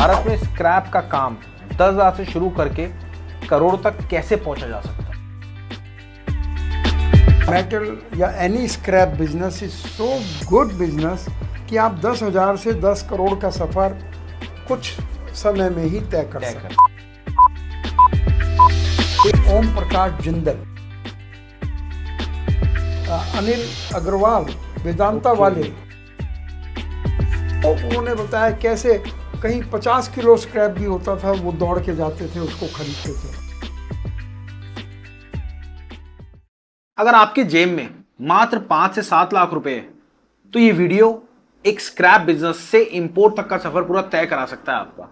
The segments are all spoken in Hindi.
भारत में स्क्रैप का काम 10,000 से शुरू करके करोड़ तक कैसे पहुंचा जा सकता है? मेटल या any scrap business is so good business कि आप 10,000 से 10 करोड़ का सफर कुछ समय में ही तय कर सकते हैं। ओम प्रकाश जिंदल, अनिल अग्रवाल, वेदांता वाले, तो उन्होंने बताया कैसे कहीं 50 किलो स्क्रैप भी होता था, वो दौड़ के जाते थे, उसको खरीदते थे। अगर आपके जेब में मात्र 5 से 7 लाख रुपए है तो ये वीडियो एक स्क्रैप बिजनेस से इंपोर्ट तक का सफर पूरा तय करा सकता है आपका।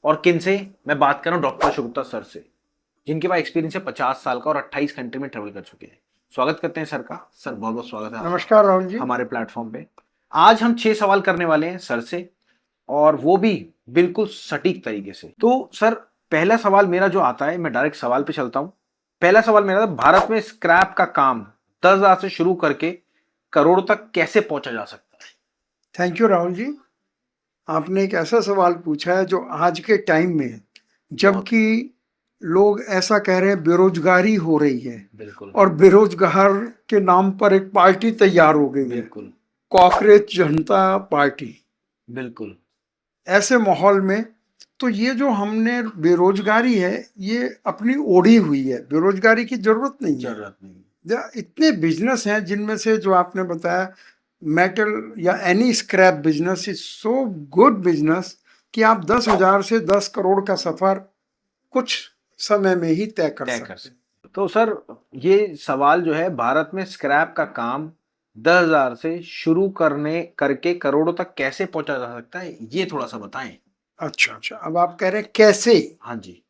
और किन से मैं बात कर रहा हूं? डॉक्टर शुभता सर से, जिनके पास एक्सपीरियंस है 50 साल का और 28 कंट्री में ट्रेवल कर चुके हैं। स्वागत करते हैं सर का। सर बहुत बहुत स्वागत है। नमस्कार राहुल जी, हमारे प्लेटफॉर्म पे आज हम 6 सवाल करने वाले हैं सर से, और वो भी बिल्कुल सटीक तरीके से। तो सर पहला सवाल मेरा जो आता है, मैं डायरेक्ट सवाल पे चलता हूं। पहला सवाल मेरा था, भारत में स्क्रैप का काम 10,000 से शुरू करके करोड़ तक कैसे पहुंचा जा सकता है? थैंक यू राहुल जी। आपने एक ऐसा सवाल पूछा है जो आज के टाइम में, जबकि लोग ऐसा कह रहे हैं बेरोजगारी हो रही है, बिल्कुल, और बेरोजगार के नाम पर एक पार्टी तैयार हो गई है, बिल्कुल, कॉकरोच जनता पार्टी। बिल्कुल, ऐसे माहौल में तो ये जो हमने बेरोजगारी है, ये अपनी ओढ़ी हुई है, बेरोजगारी की जरूरत नहीं है। जरूरत नहीं। इतने बिजनेस हैं जिनमें से जो आपने बताया, मेटल या any scrap business is so good business कि आप 10,000 से 10 करोड़ का सफर कुछ समय में ही तय कर सकते हैं। तो सर ये सवाल जो है, भारत में स्क्रैप का काम 10,000 से शुरू करके करोड़ों तक कैसे पहुंचा जा सकता है, ये थोड़ा सा बताएं। अच्छा, अब आप कह रहे हैं कैसे? हाँ जी।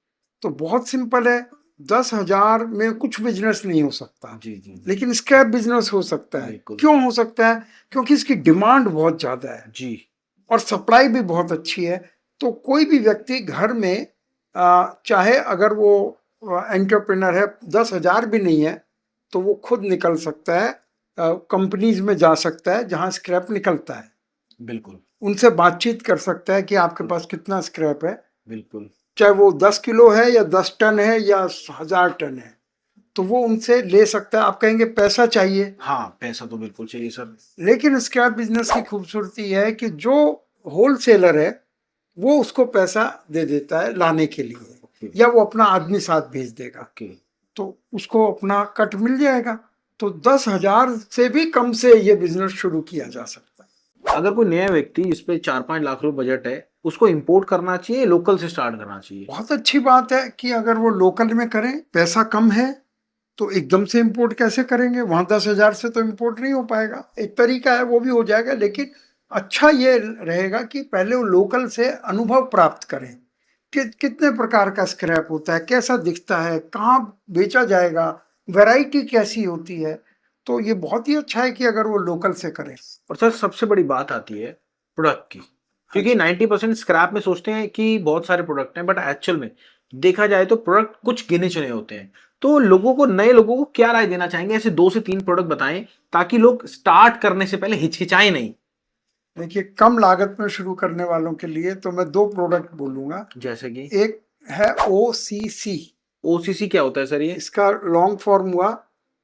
तो बहुत सिंपल है। 10,000 में कुछ बिजनेस नहीं हो सकता, जी। लेकिन स्क्रैप बिजनेस हो सकता है। बिल्कुल। क्यों हो सकता है? क्योंकि इसकी डिमांड बहुत ज्यादा है जी। और सप्लाई भी बहुत अच्छी है। तो कोई भी व्यक्ति घर में चाहे अगर वो एंटरप्रेन्योर है, 10,000 भी नहीं है तो वो खुद निकल सकता है, कंपनीज में जा सकता है जहां स्क्रैप निकलता है। बिल्कुल, उनसे बातचीत कर सकता है कि आपके पास कितना स्क्रैप है, बिल्कुल, चाहे वो 10 किलो है या 10 टन है या 1,000 टन है, तो वो उनसे ले सकता है। आप कहेंगे पैसा चाहिए, हाँ पैसा तो बिल्कुल चाहिए सर। लेकिन स्क्रैप बिजनेस की खूबसूरती है कि जो होलसेलर है वो उसको पैसा दे देता है लाने के लिए, या वो अपना आदमी साथ भेज देगा, तो उसको अपना कट मिल जाएगा। तो 10,000 से भी कम से ये बिजनेस शुरू किया जा सकता है। अगर कोई नया व्यक्ति जिस पे 4-5 लाख रुपए बजट है, उसको इंपोर्ट करना चाहिए, लोकल से स्टार्ट करना चाहिए? बहुत अच्छी बात है कि अगर वो लोकल में करें, पैसा कम है तो एकदम से इंपोर्ट कैसे करेंगे? वहां 10,000 से तो इंपोर्ट नहीं हो पाएगा। एक तरीका है, वो भी हो जाएगा, लेकिन अच्छा ये रहेगा कि पहले वो लोकल से अनुभव प्राप्त करें कि कितने प्रकार का स्क्रैप होता है, कैसा दिखता है, कहाँ बेचा जाएगा, वैरायटी कैसी होती है। तो ये बहुत ही अच्छा है कि अगर वो लोकल से करें। और सर सबसे बड़ी बात आती है प्रोडक्ट की, क्योंकि 90% स्क्रैप में सोचते हैं कि बहुत सारे प्रोडक्ट हैं, बट एक्चुअल में देखा जाए तो प्रोडक्ट कुछ गिने चुने होते हैं। तो नए लोगों को क्या राय देना चाहेंगे? ऐसे 2 से 3 प्रोडक्ट बताएं ताकि लोग स्टार्ट करने से पहले हिचकिचाएं नहीं। देखिए, कम लागत में शुरू करने वालों के लिए तो मैं 2 प्रोडक्ट बोलूंगा। जैसे कि एक है OCC। OCC क्या होता है सर? ये इसका लॉन्ग फॉर्म हुआ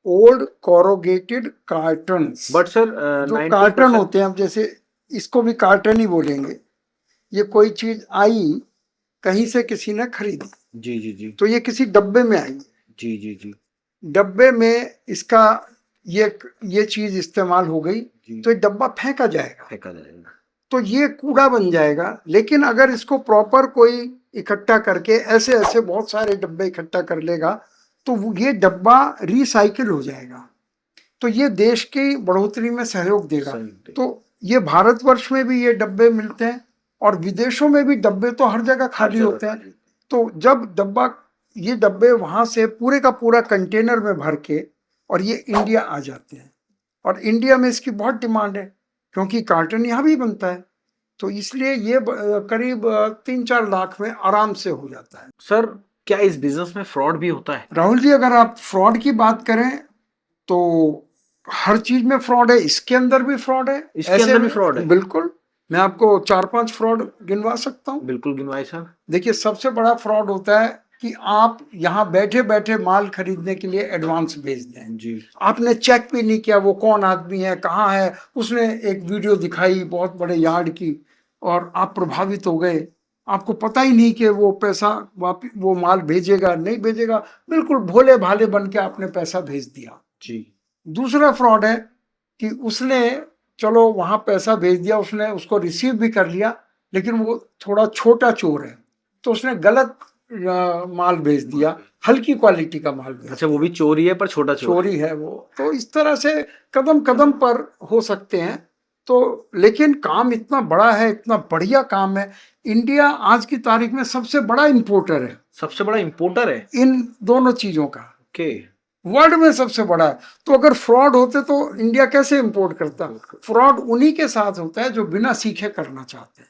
old corrugated carton. But sir जो कार्टन होते हैं, अब जैसे इसको भी कार्टन ही बोलेंगे। ये कोई चीज आई कहीं से, किसी ने खरीदी, जी, तो ये किसी डब्बे में आई, जी, डब्बे में इसका ये चीज इस्तेमाल हो गई, तो ये डब्बा फेंका जाएगा, तो ये कूड़ा बन जाएगा। लेकिन अगर इसको प्रॉपर कोई इकट्ठा करके ऐसे ऐसे बहुत सारे डब्बे इकट्ठा कर लेगा तो ये डब्बा रिसाइकिल हो जाएगा, तो ये देश की बढ़ोतरी में सहयोग देगा। तो ये भारतवर्ष में भी ये डब्बे मिलते हैं और विदेशों में भी डब्बे तो हर जगह खाली होते हैं। तो जब ये डब्बे वहां से पूरे का पूरा कंटेनर में भर के और ये इंडिया आ जाते हैं, और इंडिया में इसकी बहुत डिमांड है क्योंकि कार्टन यहाँ भी बनता है, तो इसलिए ये करीब 3-4 लाख में आराम से हो जाता है। सर क्या इस बिजनेस में फ्रॉड भी होता है? राहुल जी, अगर आप फ्रॉड की बात करें तो हर चीज में फ्रॉड है, इसके अंदर भी फ्रॉड है। इसके अंदर भी फ्रॉड है? बिल्कुल। मैं आपको 4-5 फ्रॉड गिनवा सकता हूँ। बिल्कुल गिनवाए सर। देखिए, सबसे बड़ा फ्रॉड होता है कि आप यहाँ बैठे बैठे माल खरीदने के लिए एडवांस भेज दें। जी। आपने चेक भी नहीं किया वो कौन आदमी है, कहाँ है, उसने एक वीडियो दिखाई बहुत बड़े यार्ड की और आप प्रभावित हो गए। आपको पता ही नहीं कि वो पैसा वो माल भेजेगा नहीं भेजेगा, बिल्कुल भोले भाले बन के आपने पैसा भेज दिया। जी। दूसरा फ्रॉड है कि उसने चलो वहां पैसा भेज दिया, उसने उसको रिसीव भी कर लिया, लेकिन वो थोड़ा छोटा चोर है तो उसने गलत माल भेज दिया, हल्की क्वालिटी का माल भेज अच्छा, वो भी चोरी है पर छोटा चोरी है वो। तो इस तरह से कदम कदम पर हो सकते हैं। तो लेकिन काम इतना बड़ा है, इतना बढ़िया काम है। इंडिया आज की तारीख में सबसे बड़ा इंपोर्टर है, सबसे बड़ा इंपोर्टर है इन दोनों चीजों का। ओके। वर्ल्ड में सबसे बड़ा है। तो अगर फ्रॉड होते तो इंडिया कैसे इंपोर्ट करता? फ्रॉड उन्हीं के साथ होता है जो बिना सीखे करना चाहते हैं,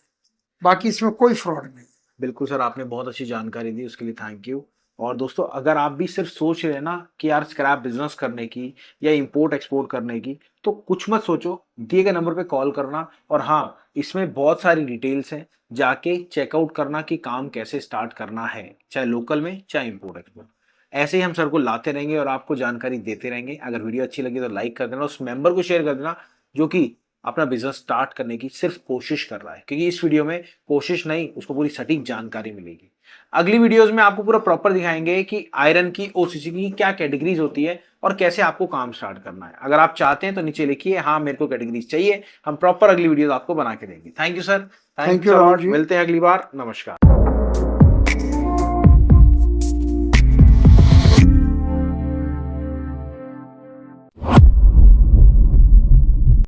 बाकी इसमें कोई फ्रॉड नहीं। बिल्कुल सर, आपने बहुत अच्छी जानकारी दी, उसके लिए थैंक यू। और दोस्तों, अगर आप भी सिर्फ सोच रहे हैं ना कि यार स्क्रैप बिजनेस करने की या इंपोर्ट एक्सपोर्ट करने की, तो कुछ मत सोचो, दिए गए नंबर पे कॉल करना। और हाँ, इसमें बहुत सारी डिटेल्स हैं, जाके चेकआउट करना कि काम कैसे स्टार्ट करना है, चाहे लोकल में चाहे इंपोर्ट एक्सपोर्ट। ऐसे ही हम सर को लाते रहेंगे और आपको जानकारी देते रहेंगे। अगर वीडियो अच्छी लगी तो लाइक कर देना, उस मेंबर को शेयर कर देना जो कि अपना बिजनेस स्टार्ट करने की सिर्फ कोशिश कर रहा है, क्योंकि इस वीडियो में कोशिश नहीं, उसको पूरी सटीक जानकारी मिलेगी। अगली वीडियोस में आपको पूरा प्रॉपर दिखाएंगे कि आयरन की, ओसीसी की क्या कैटेगरीज होती है और कैसे आपको काम स्टार्ट करना है। अगर आप चाहते हैं तो नीचे लिखिए हाँ मेरे को कैटेगरीज चाहिए, हम प्रॉपर अगली वीडियोस आपको बना के देंगे। Thank you sir, thank you Rahul ji. मिलते हैं अगली बार, नमस्कार।